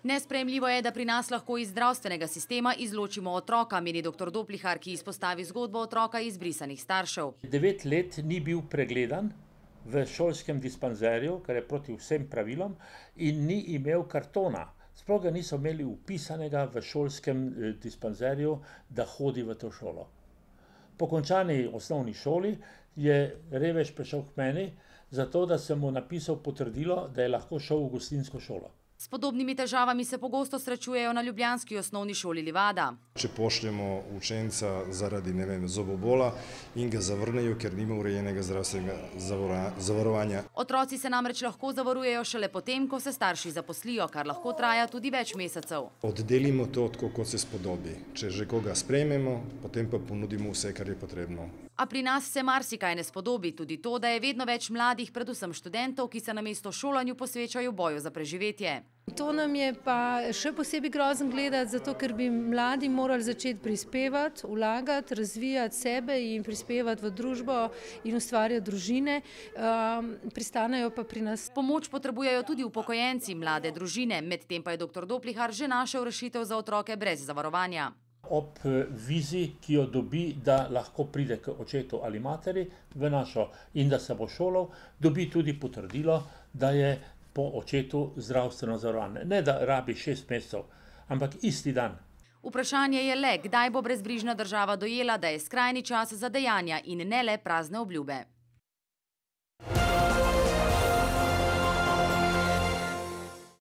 Nesprejemljivo je, da pri nas lahko iz zdravstvenega sistema izločimo otroka, meni dr. Doplihar, ki izpostavi zgodbo otroka izbrisanih staršev. 9 let ni bil pregledan v šolskem dispanzerju, kar je proti vsem pravilom, in ni imel kartona. Sploh ga niso imeli vpisanega v šolskem dispanzerju, da hodi v to šolo. Po končani osnovni šoli je revež prišel k meni, zato da sem mu napisal potrdilo, da je lahko šel v gostinsko šolo. S podobnimi težavami se pogosto srečujejo na ljubljanski osnovni šoli Livada. Če pošljemo učenca zaradi, zobobola in ga zavrnejo, ker nima urejenega zdravstvenega zavarovanja. Otroci se namreč lahko zavarujejo šele potem, ko se starši zaposlijo, kar lahko traja tudi več mesecev. Oddelimo to, tako kot se spodobi. Če že koga sprejmemo, potem pa ponudimo vse, kar je potrebno. A pri nas se marsikaj ne spodobi, tudi to, da je vedno več mladih, predvsem študentov, ki se namesto šolanju posvečajo boju za preživetje. To nam je pa še posebej grozen gledati, zato ker bi mladi morali začeti prispevati, vlagati, razvijati sebe in prispevati v družbo in ustvarjati družine, pristanejo pa pri nas. Pomoč potrebujejo tudi upokojenci, mlade družine, medtem pa je dr. Doplihar že našel rešitev za otroke brez zavarovanja. Ob vizi, ki jo dobi, da lahko pride k očetu ali materi v našo in da se bo šolal, dobi tudi potrdilo, da je po očetu zdravstveno zavarovan. Ne, da rabi 6 mesecev, ampak isti dan. Vprašanje je le, kdaj bo brezbrižna država dojela, da je skrajni čas za dejanja in ne le prazne obljube.